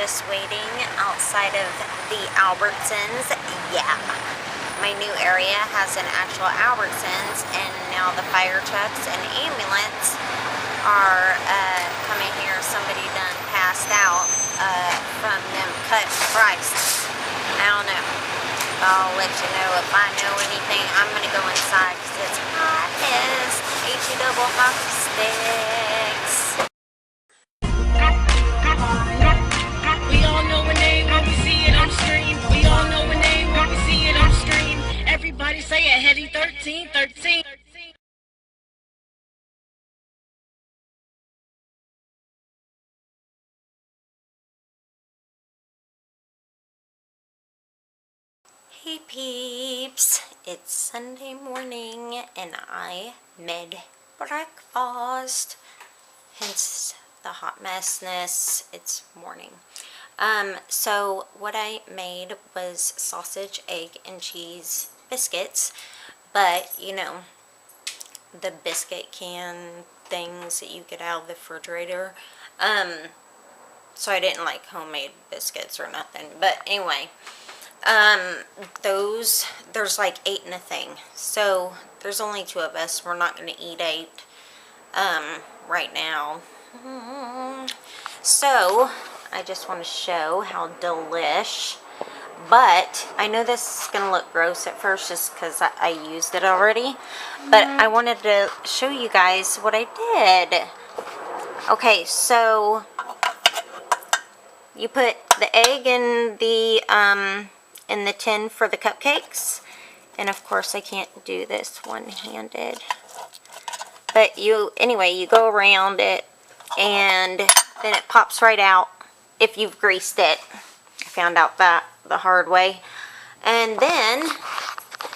just waiting outside of the Albertsons. Yeah, my new area has an actual Albertsons, and now the fire trucks and ambulance are coming here. Somebody done passed out from them cutting prices. I don't know. I'll let you know if I know anything. I'm gonna go inside because it's hot as H-E double hockey sticks. We all know a name when we see it on screen. We all know a name when we see it on screen. Everybody say it, Hetty 13, 13. Hey peeps, it's Sunday morning and I made breakfast, hence the hot messness. It's morning. So what I made was sausage, egg, and cheese biscuits, but you know, the biscuit can things that you get out of the refrigerator. So I didn't like homemade biscuits or nothing, but anyway. There's like 8 in a thing, so there's only 2 of us. We're not going to eat 8 right now. So I just want to show how delish, but I know this is going to look gross at first just because I used it already, but I wanted to show you guys what I did. Okay, so you put the egg in the tin for the cupcakes, and of course I can't do this one-handed, but anyway you go around it and then it pops right out if you've greased it. I found out that the hard way. And then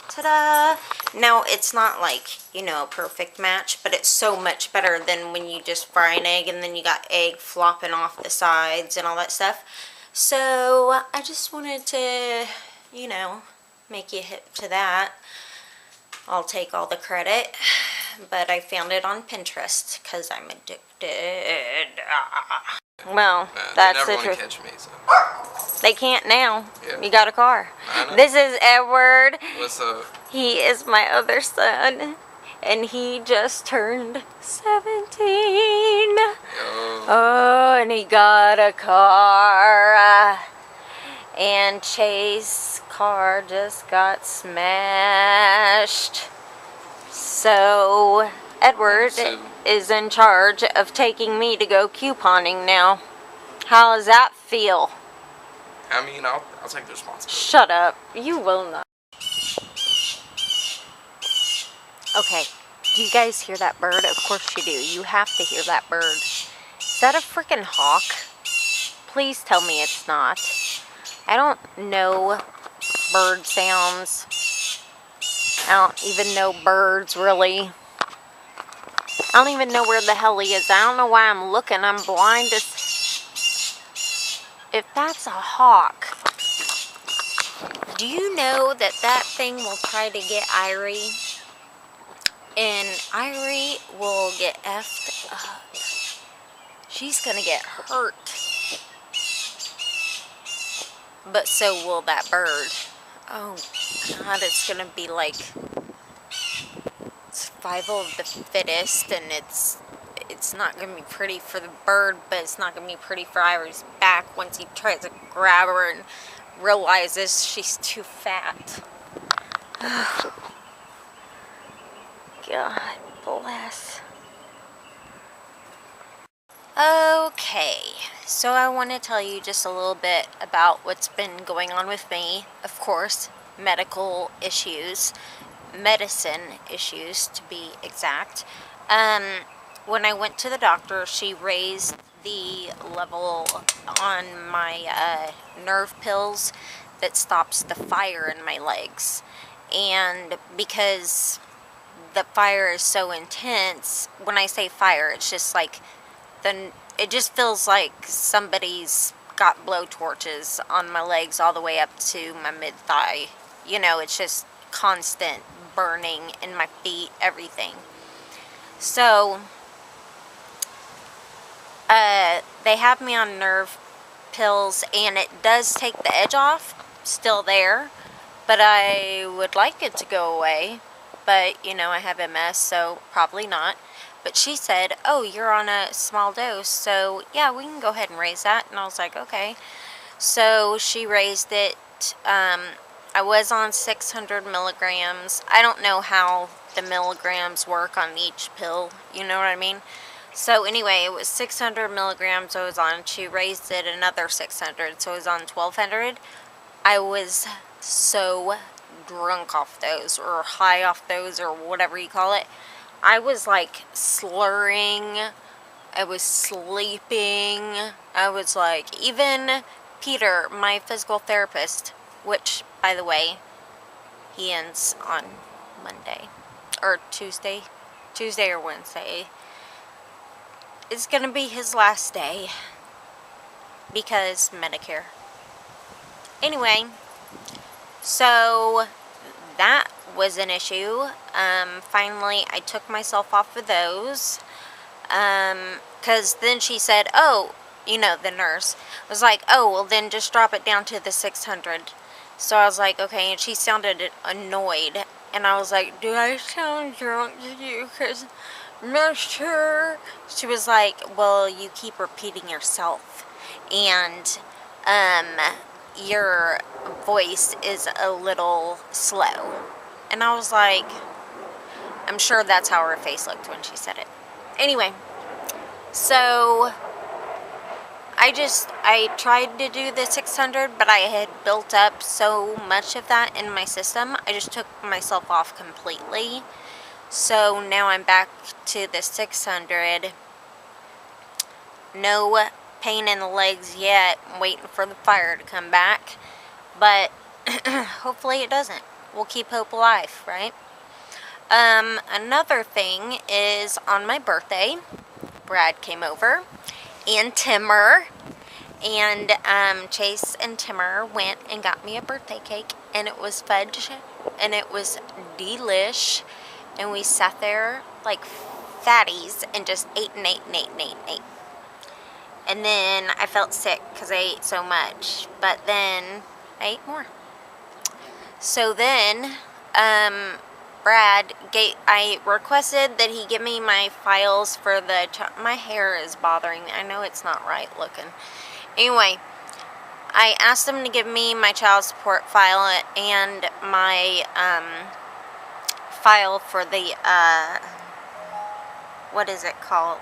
ta-da! Now it's not like, you know, a perfect match, but it's so much better than when you just fry an egg and then you got egg flopping off the sides and all that stuff. So I just wanted to, you know, make you hip to that. I'll take all the credit, but I found it on Pinterest because I'm addicted. Well, that's the truth. They never want to catch me, so. They can't now. Yeah. You got a car. I know. This is Edward. What's up? He is my other son, and he just turned 17. Yo. Oh, and he got a car. And Chase's car just got smashed. So Edward is in charge of taking me to go couponing now. How does that feel? I mean, I'll take the responsibility. Shut up. You will not. Okay. Do you guys hear that bird? Of course you do. You have to hear that bird. Is that a freaking hawk? Please tell me it's not. I don't know bird sounds. I don't even know birds, really. I don't even know where the hell he is. I don't know why I'm looking. I'm blind as... If that's a hawk, do you know that that thing will try to get Irie? And Irie will get effed up. She's gonna get hurt. But so will that bird. Oh God, it's gonna be like survival of the fittest, and it's not gonna be pretty for the bird, but it's not gonna be pretty for Irie's back once he tries to grab her and realizes she's too fat. God bless. Okay, so I want to tell you just a little bit about what's been going on with me. Of course, medical issues, medicine issues to be exact. When I went to the doctor, she raised the level on my nerve pills that stops the fire in my legs. And because the fire is so intense, when I say fire, it's just like it just feels like somebody's got blowtorches on my legs all the way up to my mid-thigh. You know, it's just constant burning in my feet, everything. So, they have me on nerve pills, and it does take the edge off, still there, but I would like it to go away. But, you know, I have MS, so probably not. But she said, oh, you're on a small dose, so yeah, we can go ahead and raise that. And I was like, okay. So she raised it. I was on 600 milligrams. I don't know how the milligrams work on each pill, you know what I mean? So anyway, it was 600 milligrams I was on. She raised it another 600, so I was on 1200. I was so drunk off those, or high off those, or whatever you call it. I was like slurring. I was sleeping. I was like, even Peter, my physical therapist, which, by the way, he ends on Monday, or Tuesday or Wednesday. It's gonna be his last day, because Medicare. Anyway, so that was an issue. Finally, I took myself off of those, because then she said, oh, you know, the nurse was like, oh, well, then just drop it down to the 600. So I was like, okay, and she sounded annoyed, and I was like, do I sound drunk to you? Because I'm not sure. She was like, well, you keep repeating yourself, and your voice is a little slow. And I was like, I'm sure that's how her face looked when she said it. Anyway, so I tried to do the 600, but I had built up so much of that in my system, I just took myself off completely. So now I'm back to the 600. No pain in the legs yet. I'm waiting for the fire to come back, but hopefully it doesn't. We'll keep hope alive, right? Another thing is, on my birthday, Brad came over, and Timmer, and Chase and Timmer went and got me a birthday cake, and it was fudge, and it was delish, and we sat there like fatties and just ate and ate and ate and ate and ate. And then I felt sick because I ate so much, but then I ate more. So then, I requested that he give me my files for my hair is bothering me. I know it's not right looking. Anyway, I asked him to give me my child support file and my, file for the, what is it called?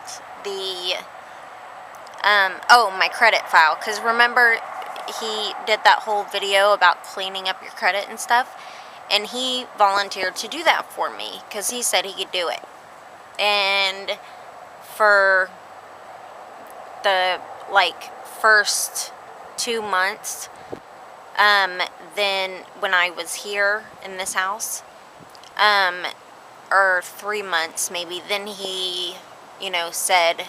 My credit file. Because remember, he did that whole video about cleaning up your credit and stuff. And he volunteered to do that for me, because he said he could do it. And for the, first 2 months, then when I was here in this house, or 3 months maybe, then he, said,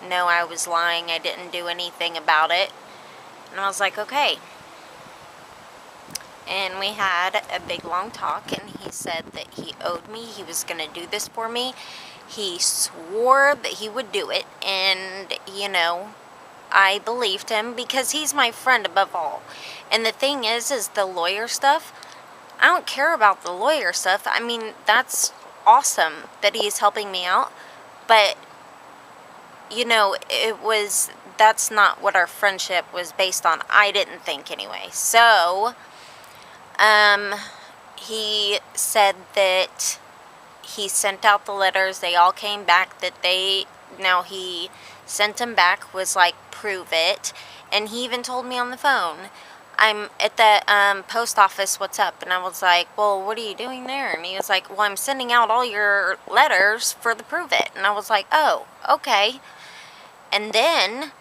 no, I was lying, I didn't do anything about it. And I was like, okay. And we had a big long talk, and he said that he owed me, he was going to do this for me. He swore that he would do it, and, I believed him because he's my friend above all. And the thing is the lawyer stuff, I don't care about the lawyer stuff. I mean, that's awesome that he's helping me out, but, that's not what our friendship was based on. I didn't think anyway. So, he said that he sent out the letters, they all came back, now he sent them back, was like, prove it, and he even told me on the phone, I'm at the, post office, what's up? And I was like, well, what are you doing there? And he was like, well, I'm sending out all your letters for the prove it. And I was like, oh, okay. And then,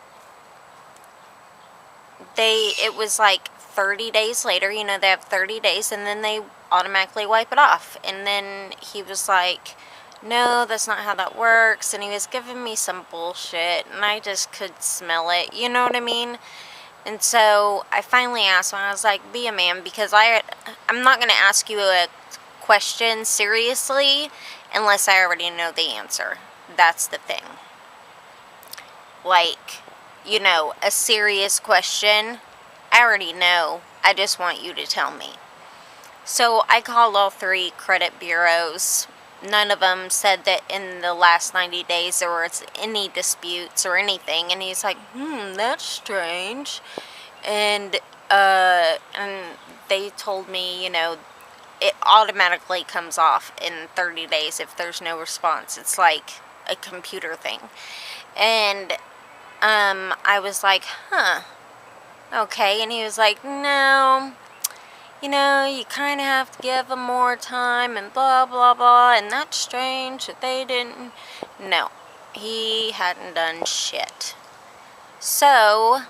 it was like 30 days later, they have 30 days, and then they automatically wipe it off. And then he was like, no, that's not how that works, and he was giving me some bullshit, and I just could smell it, you know what I mean? And so I finally asked him, I was like, be a man, because I'm not going to ask you a question seriously unless I already know the answer. That's the thing. you know, a serious question, I already know. I just want you to tell me. So I called all 3 credit bureaus. None of them said that in the last 90 days there was any disputes or anything. And he's like, that's strange. And they told me, you know, it automatically comes off in 30 days if there's no response. It's like a computer thing. And I was like, okay. And he was like, no, you know, you kind of have to give them more time and blah, blah, blah. And that's strange that they didn't. No, he hadn't done shit. So,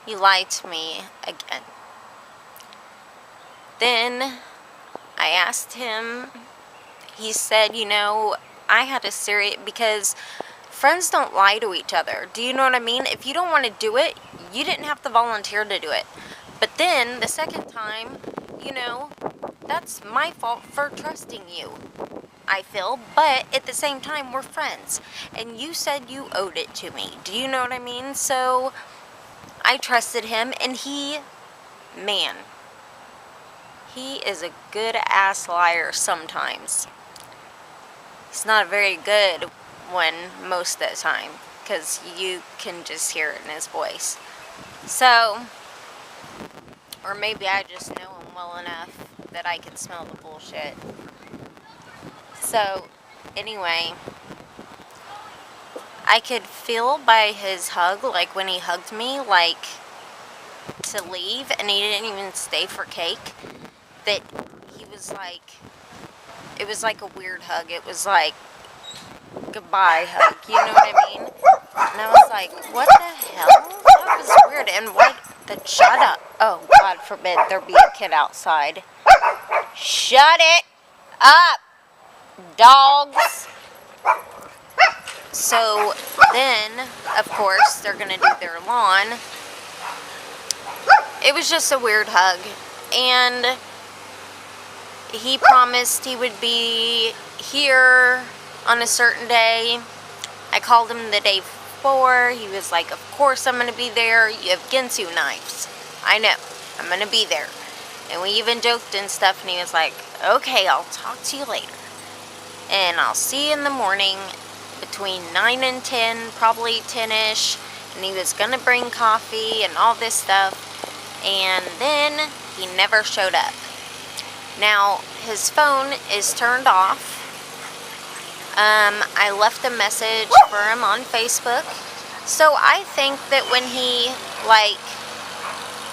he lied to me again. Then, I asked him, he said, you know, I had a serious, because friends don't lie to each other. Do you know what I mean? If you don't want to do it, you didn't have to volunteer to do it. But then, the second time, you know, that's my fault for trusting you, I feel. But at the same time, we're friends. And you said you owed it to me. Do you know what I mean? So, I trusted him, and man, he is a good-ass liar sometimes. He's not a very good one most of the time, because you can just hear it in his voice. So, or maybe I just know him well enough that I can smell the bullshit. So, anyway, I could feel by his hug, like when he hugged me, like to leave, and he didn't even stay for cake, that he was like, it was like a weird hug. It was like goodbye hug, you know what I mean? And I was like, what the hell? That was weird. And what the, shut up. Oh, God forbid there be a kid outside. Shut it up, dogs. So then, of course, they're gonna do their lawn. It was just a weird hug. And he promised he would be here on a certain day. I called him the day before. He was like, of course I'm going to be there. You have Ginsu knives. I know. I'm going to be there. And we even joked and stuff, and he was like, okay, I'll talk to you later. And I'll see you in the morning between 9 and 10, probably 10-ish. And he was going to bring coffee and all this stuff. And then he never showed up. Now, his phone is turned off. I left a message for him on Facebook. So I think that when he, like,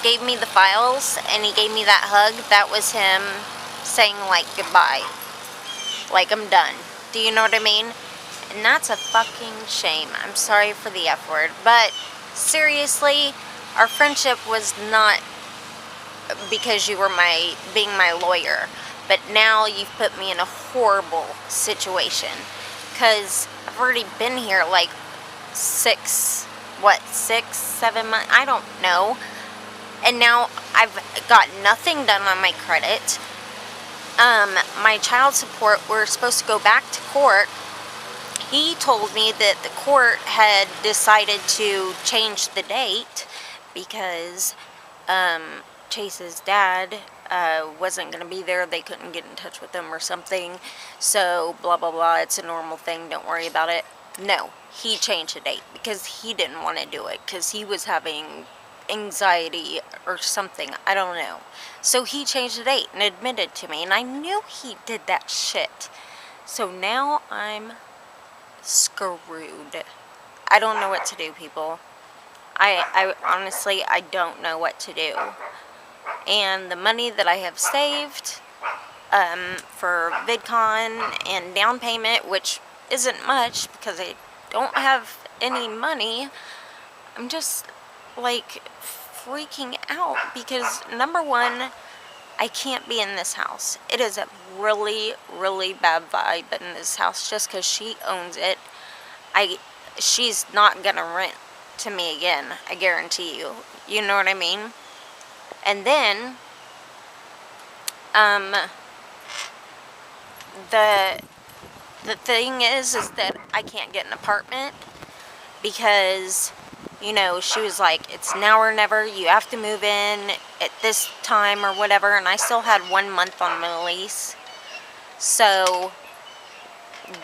gave me the files and he gave me that hug, that was him saying, like, goodbye. Like, I'm done. Do you know what I mean? And that's a fucking shame. I'm sorry for the F word. But, seriously, our friendship was not because you were being my lawyer. But now you've put me in a horrible situation. Because I've already been here like 6, 7 months? I don't know. And now I've got nothing done on my credit. My child support, we're supposed to go back to court. He told me that the court had decided to change the date because Chase's dad wasn't going to be there. They couldn't get in touch with him or something. So, blah, blah, blah. It's a normal thing. Don't worry about it. No, he changed the date because he didn't want to do it because he was having anxiety or something. I don't know. So, he changed the date and admitted to me. And I knew he did that shit. So, now I'm screwed. I don't know what to do, people. I honestly, I don't know what to do. And the money that I have saved for VidCon and down payment, which isn't much because I don't have any money, I'm just like freaking out because number one, I can't be in this house. It is a really, really bad vibe in this house just because she owns it. She's not gonna rent to me again, I guarantee you. You know what I mean? And then, the thing is that I can't get an apartment. because, you know, she was like, it's now or never, you have to move in at this time or whatever, and I still had 1 month on my lease. So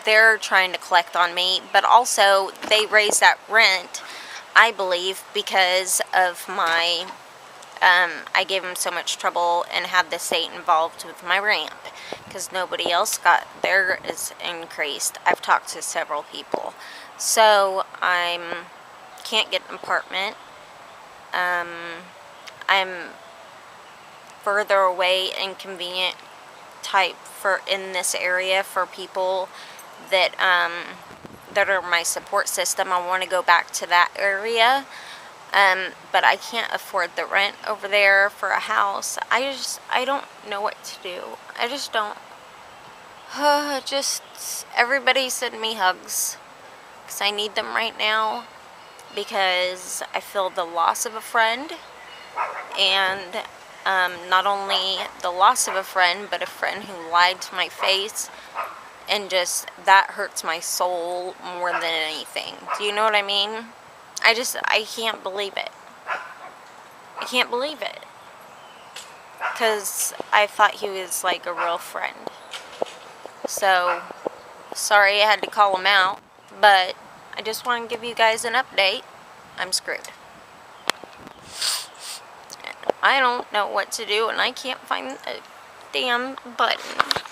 they're trying to collect on me, but also they raised that rent, I believe, because of my, I gave them so much trouble and had the state involved with my ramp, because nobody else got theirs increased. I've talked to several people. So can't get an apartment. I'm further away, inconvenient type for in this area for people that that are my support system. I want to go back to that area, but I can't afford the rent over there for a house. I don't know what to do. I just don't. Just everybody send me hugs, because I need them right now, because I feel the loss of a friend, and not only the loss of a friend, but a friend who lied to my face, and just that hurts my soul more than anything. Do you know what I mean? I can't believe it. I can't believe it, because I thought he was like a real friend. So sorry I had to call him out, but I just want to give you guys an update. I'm screwed. I don't know what to do, and I can't find the damn button.